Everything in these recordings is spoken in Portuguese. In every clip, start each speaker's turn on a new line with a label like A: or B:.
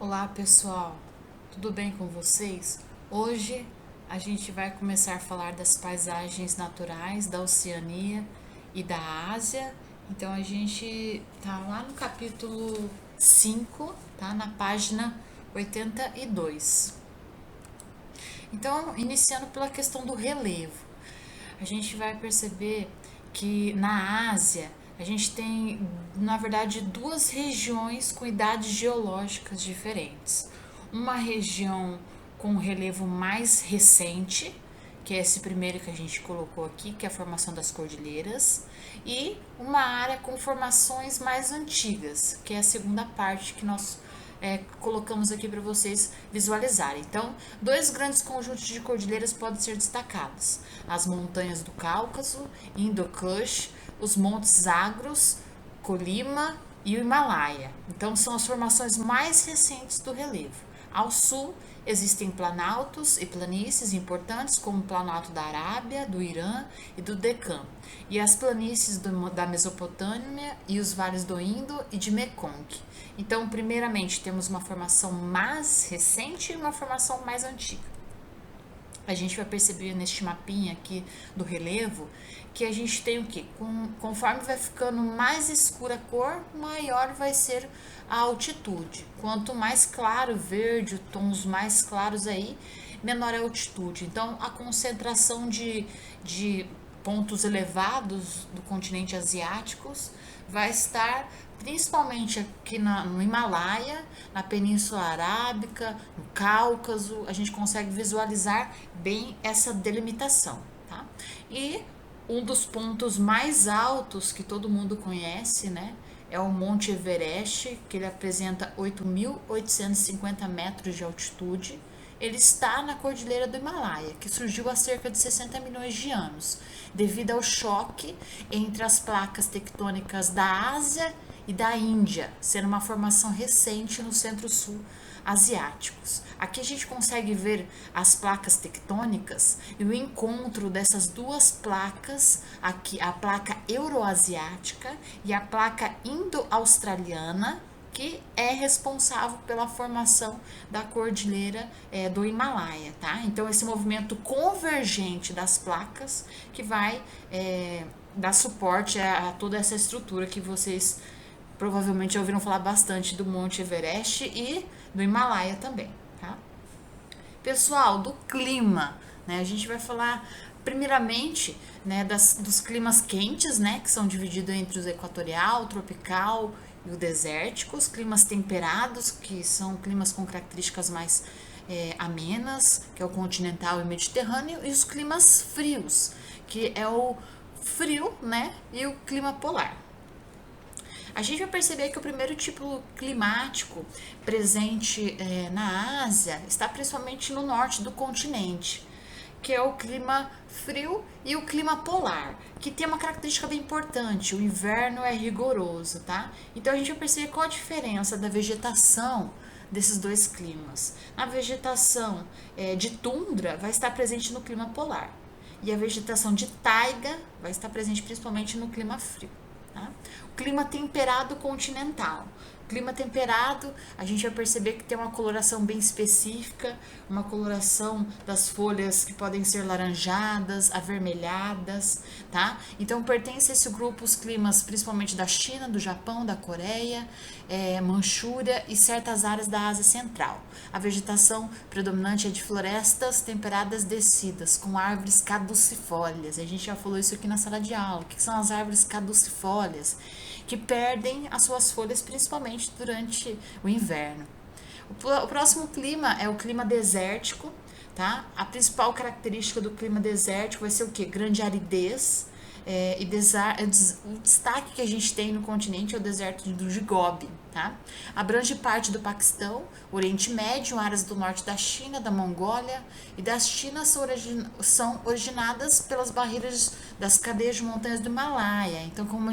A: Olá pessoal, tudo bem com vocês? Hoje a gente vai começar a falar das paisagens naturais da Oceania e da Ásia. Então a gente tá lá no capítulo 5, tá? Na página 82. Então, iniciando pela questão do relevo, a gente vai perceber que na Ásia a gente tem, na verdade, duas regiões com idades geológicas diferentes. Uma região com relevo mais recente, que é esse primeiro que a gente colocou aqui, que é a formação das cordilheiras, e uma área com formações mais antigas, que é a segunda parte que nós colocamos aqui para vocês visualizarem. Então, dois grandes conjuntos de cordilheiras podem ser destacados: as montanhas do Cáucaso, Indo-Kush, os montes Zagros, Colima e o Himalaia. Então, são as formações mais recentes do relevo. Ao sul, existem planaltos e planícies importantes, como o Planalto da Arábia, do Irã e do Deccan, e as planícies da Mesopotâmia e os vales do Indo e de Mekong. Então, primeiramente, temos uma formação mais recente e uma formação mais antiga. A gente vai perceber neste mapinha aqui do relevo que a gente tem o que? Conforme vai ficando mais escura a cor, maior vai ser a altitude. Quanto mais claro, verde, tons mais claros aí, menor é a altitude. Então, a concentração de pontos elevados do continente asiático vai estar principalmente aqui no Himalaia, na Península Arábica, no Cáucaso. A gente consegue visualizar bem essa delimitação, tá? E um dos pontos mais altos que todo mundo conhece, né, é o Monte Everest, que ele apresenta 8.850 metros de altitude. Ele está na Cordilheira do Himalaia, que surgiu há cerca de 60 milhões de anos, devido ao choque entre as placas tectônicas da Ásia e da Índia, sendo uma formação recente no centro-sul asiáticos. Aqui a gente consegue ver as placas tectônicas e o encontro dessas duas placas, aqui a placa euroasiática e a placa indo-australiana, que é responsável pela formação da cordilheira do Himalaia, tá? Então, esse movimento convergente das placas que vai dar suporte a toda essa estrutura que vocês provavelmente já ouviram falar bastante do Monte Everest e do Himalaia também, tá? Pessoal, do clima, né? A gente vai falar primeiramente, né, dos climas quentes, né, que são divididos entre os equatorial, o tropical e o desértico, os climas temperados, que são climas com características mais amenas, que é o continental e o mediterrâneo, e os climas frios, que é o frio, né, e o clima polar. A gente vai perceber que o primeiro tipo climático presente na Ásia está principalmente no norte do continente, que é o clima frio e o clima polar, que tem uma característica bem importante: o inverno é rigoroso, tá? Então a gente vai perceber qual a diferença da vegetação desses dois climas. A vegetação de tundra vai estar presente no clima polar, e a vegetação de taiga vai estar presente principalmente no clima frio. Tá? O clima temperado continental. Clima temperado, a gente vai perceber que tem uma coloração bem específica, uma coloração das folhas que podem ser laranjadas, avermelhadas, tá? Então pertence a esse grupo os climas principalmente da China, do Japão, da Coreia, Manchúria e certas áreas da Ásia Central. A vegetação predominante é de florestas temperadas descidas, com árvores caducifólias. A gente já falou isso aqui na sala de aula. O que são as árvores caducifólias? Que perdem as suas folhas principalmente durante o inverno. O próximo clima é o clima desértico, tá? A principal característica do clima desértico vai ser o quê? Grande aridez. O destaque que a gente tem no continente é o deserto do Gobi, tá? Abrange parte do Paquistão, Oriente Médio, áreas do norte da China, da Mongólia e das Chinas são originadas pelas barreiras das cadeias de montanhas do Himalaia. Então, como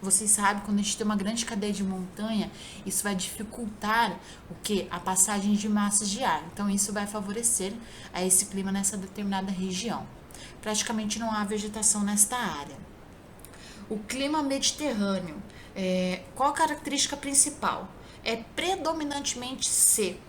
A: vocês sabem, quando a gente tem uma grande cadeia de montanha, isso vai dificultar o que? A passagem de massas de ar. Então, isso vai favorecer a esse clima nessa determinada região. Praticamente não há vegetação nesta área. O clima mediterrâneo, qual a característica principal? é predominantemente seco,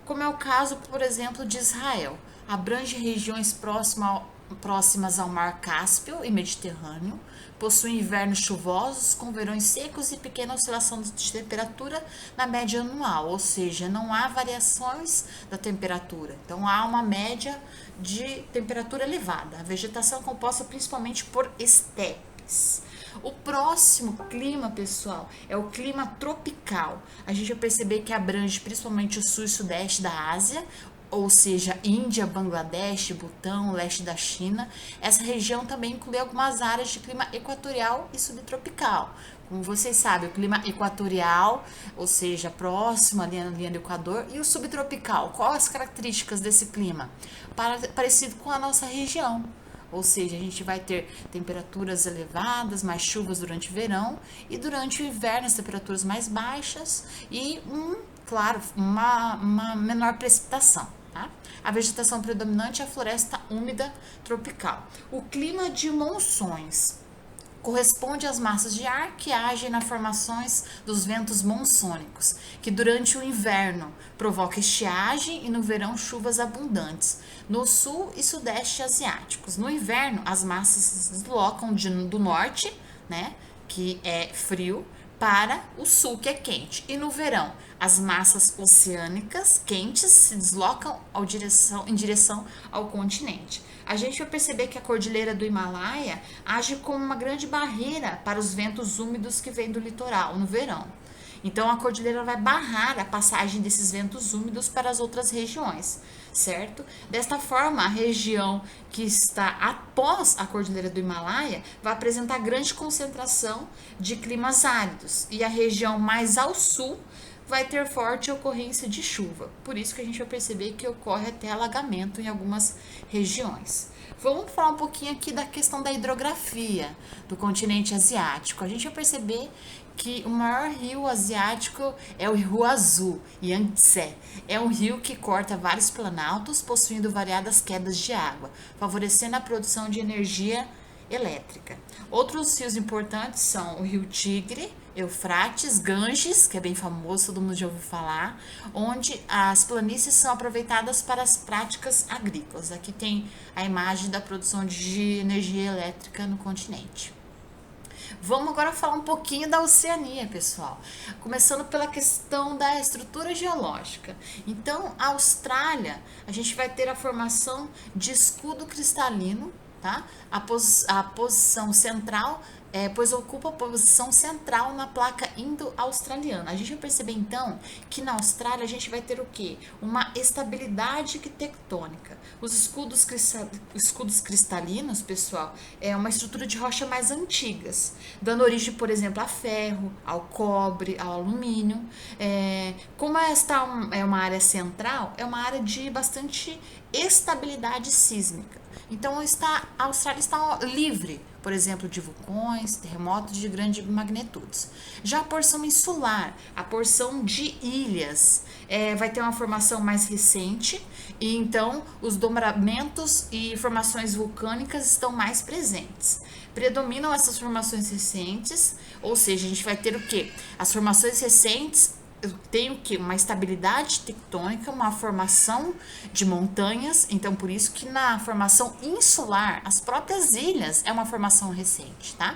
A: como é o caso, por exemplo, de Israel. Abrange regiões próximas ao Mar Cáspio e Mediterrâneo, possui invernos chuvosos com verões secos e pequena oscilação de temperatura na média anual, ou seja, não há variações da temperatura. Então há uma média de temperatura elevada. A vegetação é composta principalmente por estepes. O próximo clima, pessoal, é o clima tropical. A gente vai perceber que abrange principalmente o sul e sudeste da Ásia, ou seja, Índia, Bangladesh, Butão, leste da China. Essa região também inclui algumas áreas de clima equatorial e subtropical. Como vocês sabem, o clima equatorial, ou seja, próximo à linha do Equador, e o subtropical. Quais as características desse clima? Parecido com a nossa região. Ou seja, a gente vai ter temperaturas elevadas, mais chuvas durante o verão, e durante o inverno as temperaturas mais baixas e, claro, uma menor precipitação. Tá? A vegetação predominante é a floresta úmida tropical. O clima de monções corresponde às massas de ar que agem nas formações dos ventos monsônicos, que durante o inverno provoca estiagem e no verão chuvas abundantes, no sul e sudeste asiáticos. No inverno, as massas se deslocam do norte, né, que é frio, para o sul, que é quente. E no verão, as massas oceânicas quentes se deslocam em direção ao continente. A gente vai perceber que a cordilheira do Himalaia age como uma grande barreira para os ventos úmidos que vêm do litoral no verão. Então, a cordilheira vai barrar a passagem desses ventos úmidos para as outras regiões, certo? Desta forma, a região que está após a cordilheira do Himalaia vai apresentar grande concentração de climas áridos, e a região mais ao sul vai ter forte ocorrência de chuva. Por isso que a gente vai perceber que ocorre até alagamento em algumas regiões. Vamos falar um pouquinho aqui da questão da hidrografia do continente asiático. A gente vai perceber que o maior rio asiático é o Rio Azul, Yangtze. É um rio que corta vários planaltos, possuindo variadas quedas de água, favorecendo a produção de energia elétrica. Outros rios importantes são o Rio Tigre, Eufrates, Ganges, que é bem famoso, todo mundo já ouviu falar, onde as planícies são aproveitadas para as práticas agrícolas. Aqui tem a imagem da produção de energia elétrica no continente. Vamos agora falar um pouquinho da Oceania, pessoal. Começando pela questão da estrutura geológica. Então, a Austrália, a gente vai ter a formação de escudo cristalino, tá? A posição central, pois ocupa a posição central na placa indo-australiana. A gente vai perceber então que na Austrália a gente vai ter o quê? Uma estabilidade tectônica. Os escudos cristalinos, pessoal, é uma estrutura de rocha mais antigas, dando origem, por exemplo, a ferro, ao cobre, ao alumínio. Como esta é uma área central, é uma área de bastante estabilidade sísmica. Então, a Austrália está livre, por exemplo, de vulcões, terremotos de grandes magnitudes. Já a porção insular, a porção de ilhas, vai ter uma formação mais recente, e então os dobramentos e formações vulcânicas estão mais presentes. Predominam essas formações recentes, ou seja, a gente vai ter o quê? As formações recentes tem o que? Uma estabilidade tectônica, uma formação de montanhas. Então, por isso que na formação insular, as próprias ilhas é uma formação recente, tá?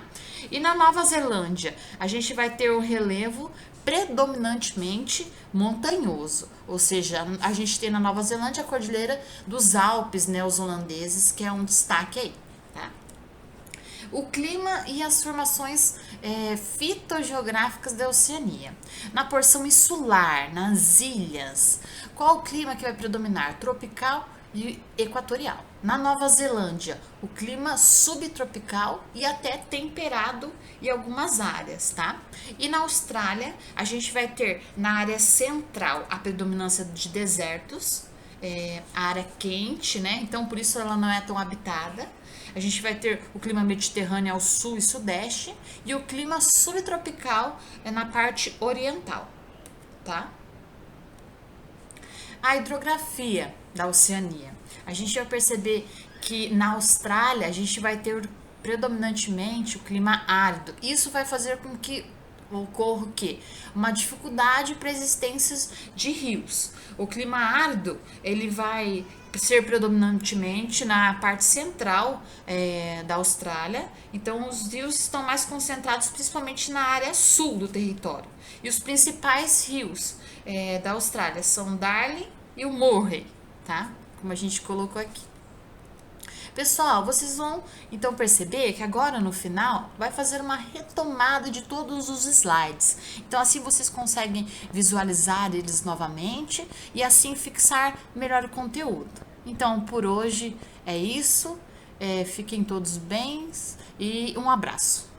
A: E na Nova Zelândia, a gente vai ter o relevo predominantemente montanhoso, ou seja, a gente tem na Nova Zelândia a cordilheira dos Alpes neozelandeses, que é um destaque aí, tá? O clima e as formações fitogeográficas da Oceania. Na porção insular, nas ilhas, qual o clima que vai predominar? Tropical e equatorial. Na Nova Zelândia, o clima subtropical e até temperado em algumas áreas, tá? E na Austrália, a gente vai ter na área central a predominância de desertos, a área quente, né? Então, por isso ela não é tão habitada. A gente vai ter o clima mediterrâneo ao sul e sudeste e o clima subtropical na parte oriental, tá? A hidrografia da Oceania. A gente vai perceber que na Austrália a gente vai ter predominantemente o clima árido. Isso vai fazer com que ocorre o quê? Uma dificuldade para existências de rios. O clima árido, ele vai ser predominantemente na parte central da Austrália, então os rios estão mais concentrados principalmente na área sul do território. E os principais rios da Austrália são o Darling e o Murray, tá? Como a gente colocou aqui. Pessoal, vocês vão então perceber que agora no final vai fazer uma retomada de todos os slides. Então assim vocês conseguem visualizar eles novamente e assim fixar melhor o conteúdo. Então por hoje é isso. Fiquem todos bem e um abraço.